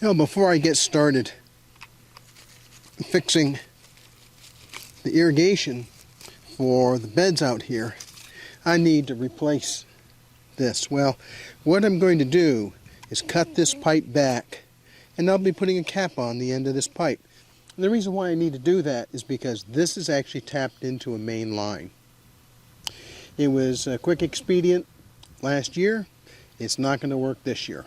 Now, before I get started fixing the irrigation for the beds out here, I need to replace this. Well, what I'm going to do is cut this pipe back, and I'll be putting a cap on the end of this pipe. And the reason why I need to do that is because this is actually tapped into a main line. It was a quick expedient last year. It's not going to work this year.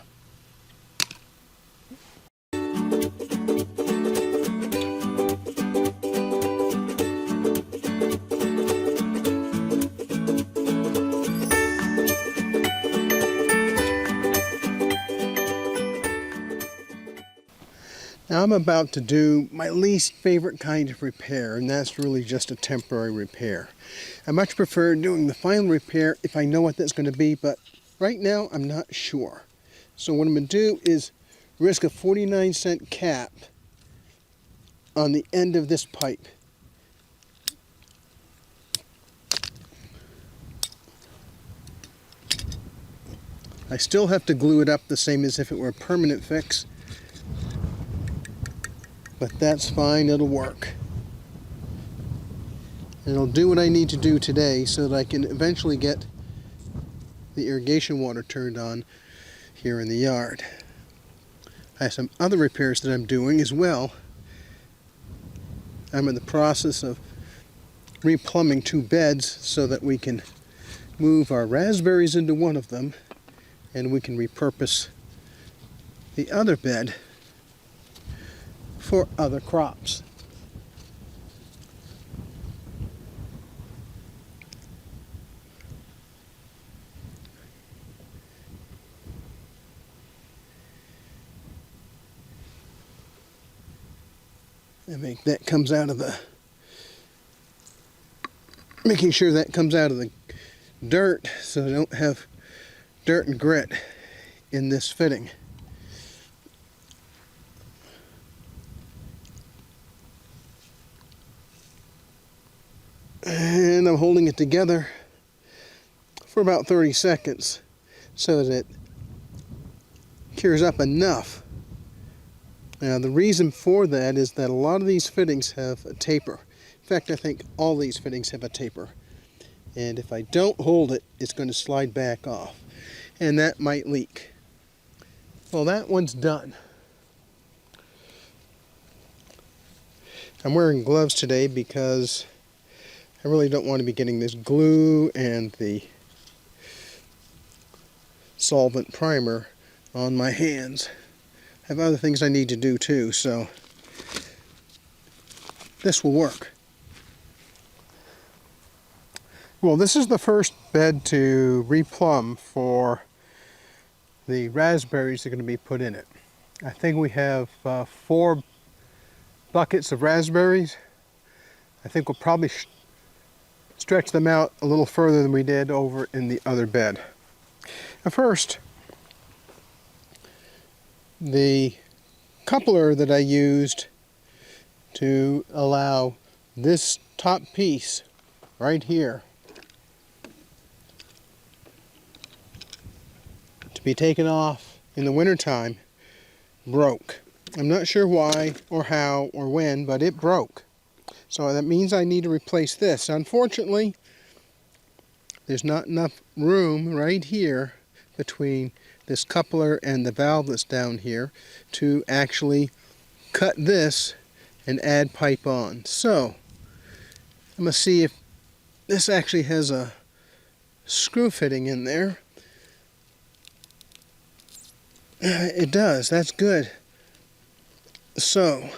Now I'm about to do my least favorite kind of repair, and that's really just a temporary repair. I much prefer doing the final repair if I know what that's going to be, but right now I'm not sure. So what I'm going to do is risk a 49-cent cap on the end of this pipe. I still have to glue it up the same as if it were a permanent fix. But that's fine, it'll work. It'll do what I need to do today so that I can eventually get the irrigation water turned on here in the yard. I have some other repairs that I'm doing as well. I'm in the process of replumbing 2 beds so that we can move our raspberries into one of them and we can repurpose the other bed for other crops. And making sure that comes out of the dirt so I don't have dirt and grit in this fitting. And I'm holding it together for about 30 seconds so that it cures up enough. Now the reason for that is that a lot of these fittings have a taper. In fact, I think all these fittings have a taper. And if I don't hold it, it's going to slide back off. And that might leak. Well, that one's done. I'm wearing gloves today because I really don't want to be getting this glue and the solvent primer on my hands. I have other things I need to do too, so this will work. Well, this is the first bed to replumb for the raspberries that are going to be put in it. I think we have 4 buckets of raspberries. I think we'll probably stretch them out a little further than we did over in the other bed. Now first, the coupler that I used to allow this top piece right here to be taken off in the wintertime broke. I'm not sure why or how or when, but it broke. So that means I need to replace this. Unfortunately, there's not enough room right here between this coupler and the valve that's down here to actually cut this and add pipe on. So I'm going to see if this actually has a screw fitting in there. It does. That's good. So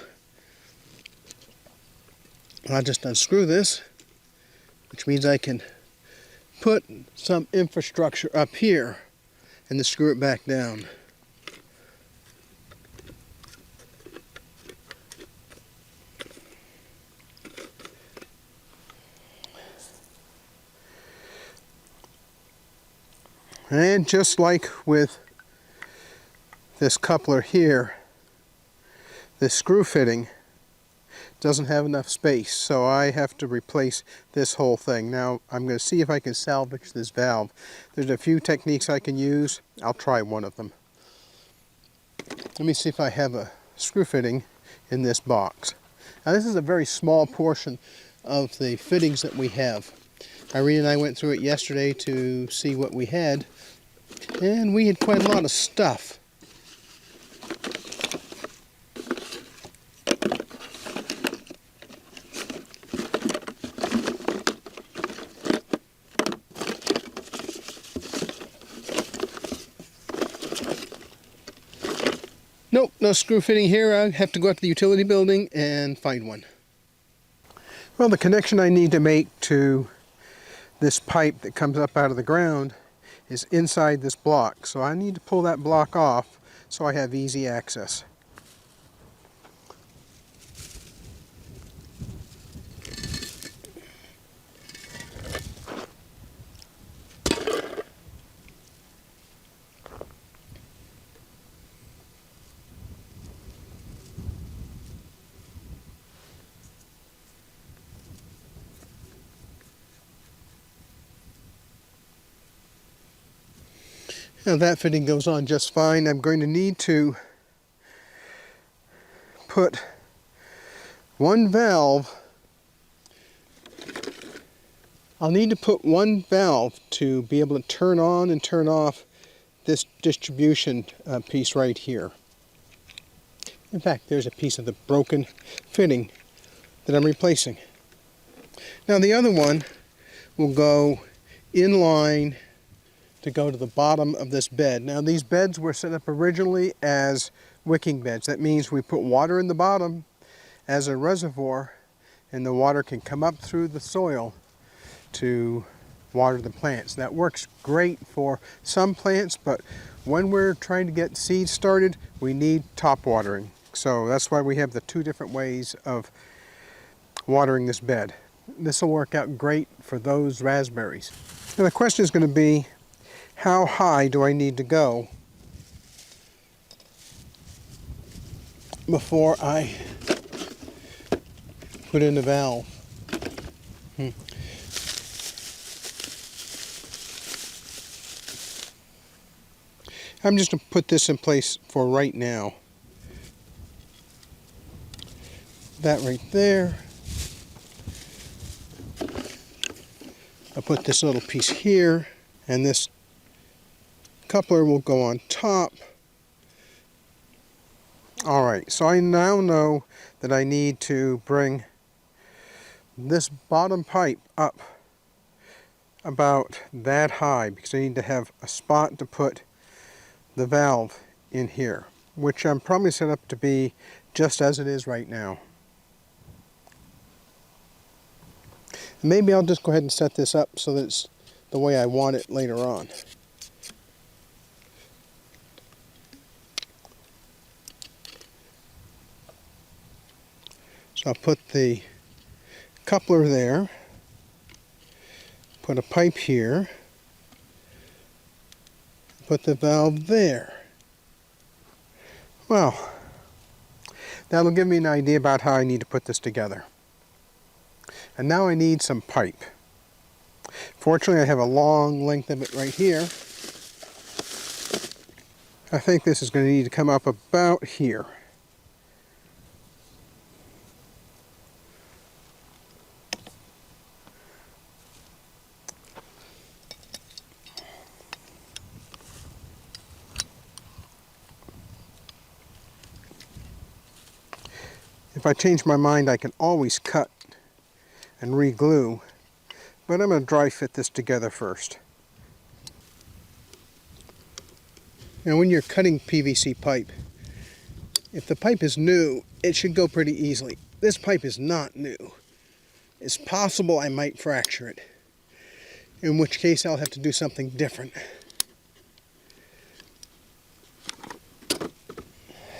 I'll just unscrew this, which means I can put some infrastructure up here and then screw it back down. And just like with this coupler here, this screw fitting doesn't have enough space, so I have to replace this whole thing. Now I'm going to see if I can salvage this valve. There's a few techniques I can use. I'll try one of them. Let me see if I have a screw fitting in this box. Now this is a very small portion of the fittings that we have. Irene and I went through it yesterday to see what we had, and we had quite a lot of stuff. Nope, no screw fitting here. I have to go out to the utility building and find one. Well, the connection I need to make to this pipe that comes up out of the ground is inside this block. So I need to pull that block off so I have easy access. Now that fitting goes on just fine. I'm going to need to put one valve. I'll need to put one valve to be able to turn on and turn off this distribution piece right here. In fact, there's a piece of the broken fitting that I'm replacing. Now the other one will go in line to go to the bottom of this bed. Now these beds were set up originally as wicking beds. That means we put water in the bottom as a reservoir, and the water can come up through the soil to water the plants. That works great for some plants, but when we're trying to get seeds started, we need top watering. So that's why we have the two different ways of watering this bed. This will work out great for those raspberries. Now the question is going to be, how high do I need to go before I put in the valve? I'm just going to put this in place for right now. That right there. I'll put this little piece here, and this coupler will go on top. Alright, so I now know that I need to bring this bottom pipe up about that high, because I need to have a spot to put the valve in here, which I'm probably set up to be just as it is right now. Maybe I'll just go ahead and set this up so that it's the way I want it later on. So I'll put the coupler there, put a pipe here, put the valve there. Well, that'll give me an idea about how I need to put this together. And now I need some pipe. Fortunately, I have a long length of it right here. I think this is going to need to come up about here. If I change my mind, I can always cut and re-glue, but I'm going to dry fit this together first. Now when you're cutting PVC pipe, if the pipe is new, it should go pretty easily. This pipe is not new. It's possible I might fracture it, in which case I'll have to do something different.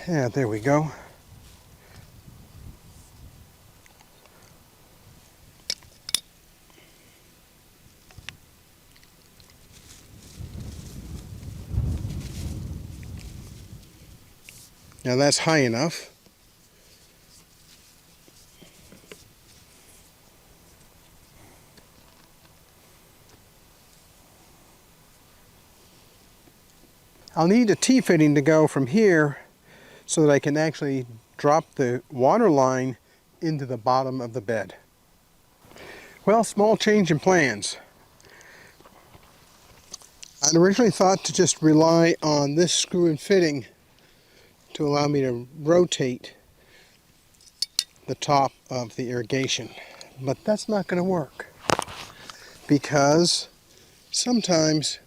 Yeah, there we go. Now that's high enough. I'll need a T-fitting to go from here so that I can actually drop the water line into the bottom of the bed. Well, small change in plans. I'd originally thought to just rely on this screw and fitting to allow me to rotate the top of the irrigation, but that's not going to work because sometimes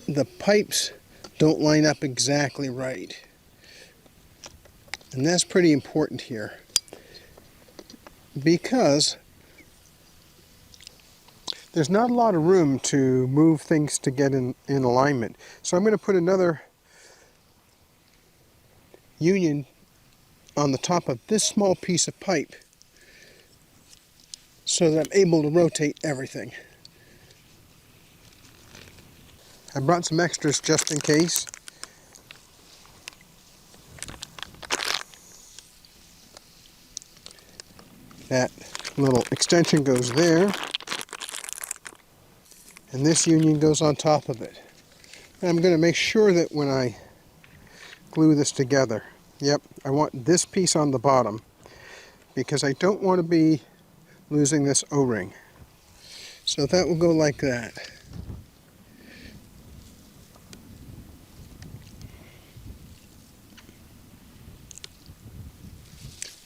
the pipes don't line up exactly right, and that's pretty important here because there's not a lot of room to move things to get in alignment. So I'm going to put another union on the top of this small piece of pipe so that I'm able to rotate everything. I brought some extras just in case. That little extension goes there, and this union goes on top of it. And I'm going to make sure that when I glue this together, yep, I want this piece on the bottom because I don't want to be losing this O-ring. So that will go like that.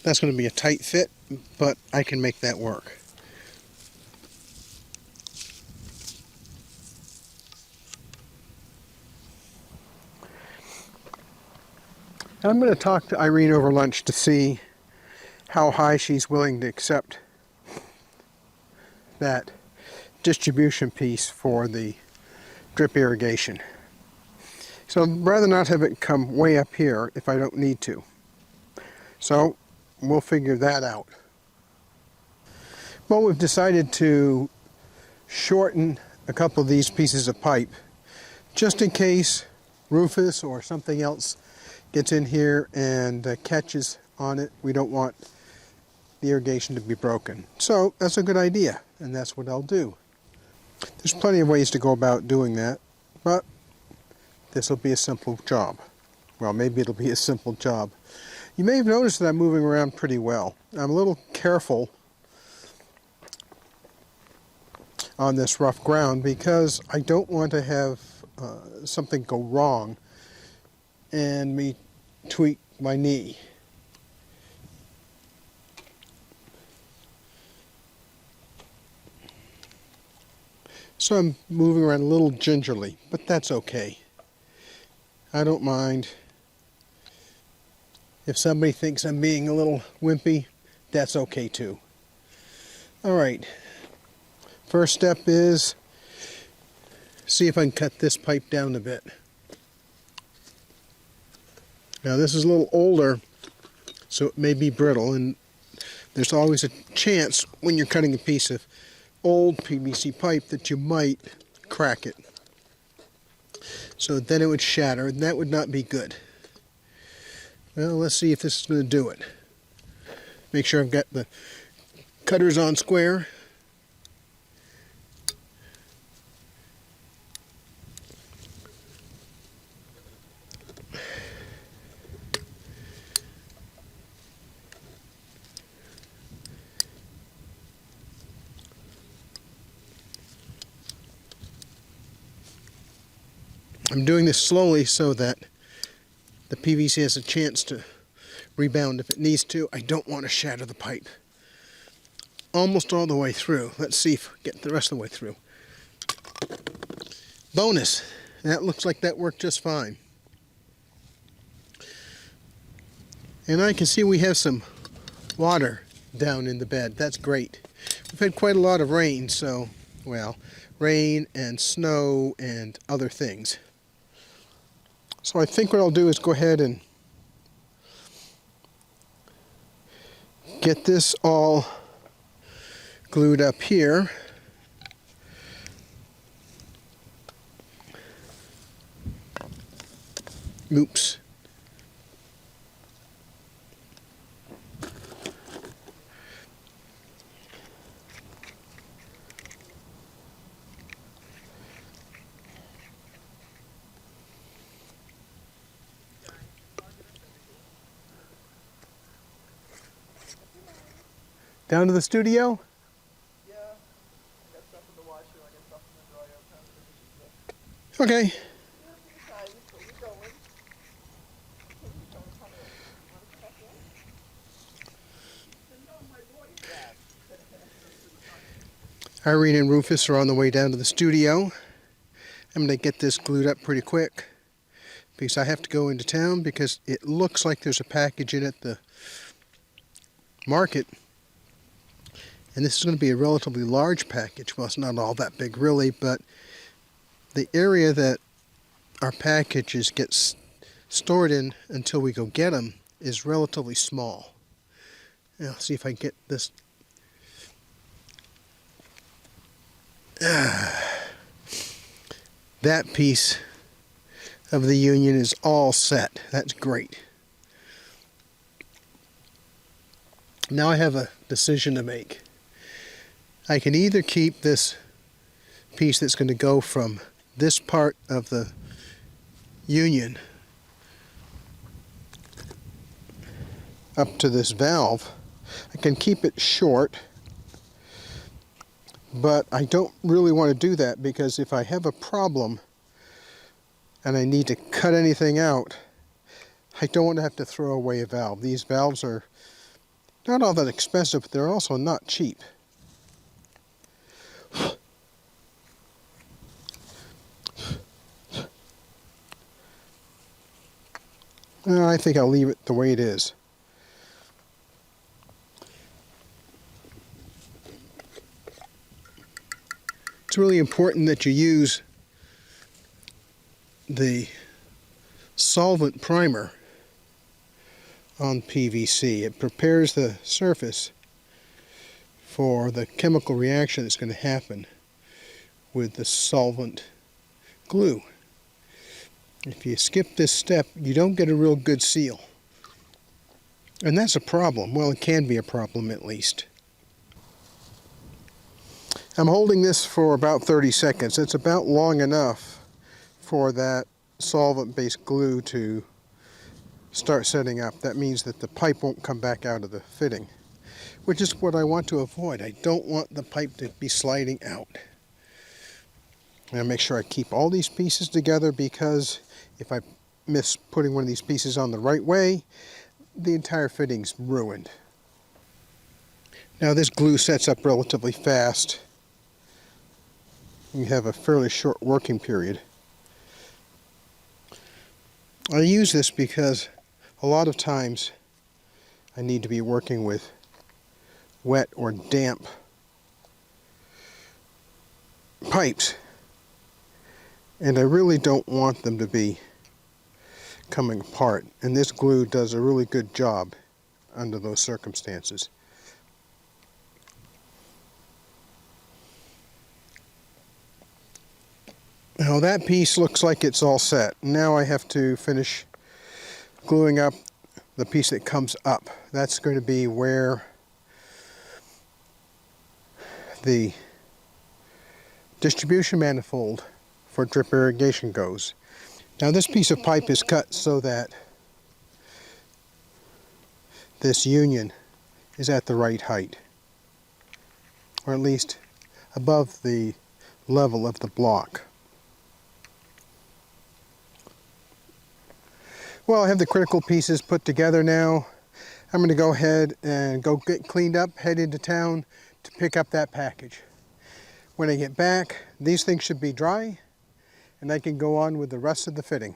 That's going to be a tight fit, but I can make that work. I'm going to talk to Irene over lunch to see how high she's willing to accept that distribution piece for the drip irrigation. So I'd rather not have it come way up here if I don't need to. So we'll figure that out. Well, we've decided to shorten a couple of these pieces of pipe just in case Rufus or something else gets in here and catches on it. We don't want the irrigation to be broken. So that's a good idea, and that's what I'll do. There's plenty of ways to go about doing that, but this will be a simple job. Well, maybe it'll be a simple job. You may have noticed that I'm moving around pretty well. I'm a little careful on this rough ground because I don't want to have something go wrong and me tweak my knee. So I'm moving around a little gingerly, but that's okay. I don't mind. If somebody thinks I'm being a little wimpy, that's okay too. All right. First step is see if I can cut this pipe down a bit. Now this is a little older, so it may be brittle, and there's always a chance when you're cutting a piece of old PVC pipe that you might crack it. So then it would shatter, and that would not be good. Well, let's see if this is going to do it. Make sure I've got the cutters on square. I'm doing this slowly so that the PVC has a chance to rebound if it needs to. I don't want to shatter the pipe. Almost all the way through. Let's see if we get the rest of the way through. Bonus! That looks like that worked just fine. And I can see we have some water down in the bed. That's great. We've had quite a lot of rain, so, well, rain and snow and other things. So I think what I'll do is go ahead and get this all glued up here. Oops. Down to the studio? Yeah. I got stuff in the washer, I got stuff in the dryer, I'm trying to finish it. Okay. Yeah, I'm excited, so we're going. Okay, you wanna come back in? No, my boy. Yes. Irene and Rufus are on the way down to the studio. I'm going to get this glued up pretty quick because I have to go into town because it looks like there's a package in at the market. And this is going to be a relatively large package. Well, it's not all that big really, but the area that our packages get stored in until we go get them is relatively small. Now, I'll see if I can get this. That piece of the union is all set. That's great. Now I have a decision to make. I can either keep this piece that's going to go from this part of the union up to this valve. I can keep it short, but I don't really want to do that because if I have a problem and I need to cut anything out, I don't want to have to throw away a valve. These valves are not all that expensive, but they're also not cheap. I think I'll leave it the way it is. It's really important that you use the solvent primer on PVC. It prepares the surface for the chemical reaction that's going to happen with the solvent glue. If you skip this step, you don't get a real good seal. And that's a problem. Well, it can be a problem at least. I'm holding this for about 30 seconds. It's about long enough for that solvent-based glue to start setting up. That means that the pipe won't come back out of the fitting, which is what I want to avoid. I don't want the pipe to be sliding out. And I make sure I keep all these pieces together because if I miss putting one of these pieces on the right way, the entire fitting's ruined. Now this glue sets up relatively fast. You have a fairly short working period. I use this because a lot of times I need to be working with wet or damp pipes, and I really don't want them to be coming apart, and this glue does a really good job under those circumstances. Now that piece looks like it's all set. Now I have to finish gluing up the piece that comes up. That's going to be where the distribution manifold for drip irrigation goes. Now this piece of pipe is cut so that this union is at the right height, or at least above the level of the block. Well, I have the critical pieces put together now. I'm going to go ahead and go get cleaned up, head into town to pick up that package. When I get back, these things should be dry, and I can go on with the rest of the fitting.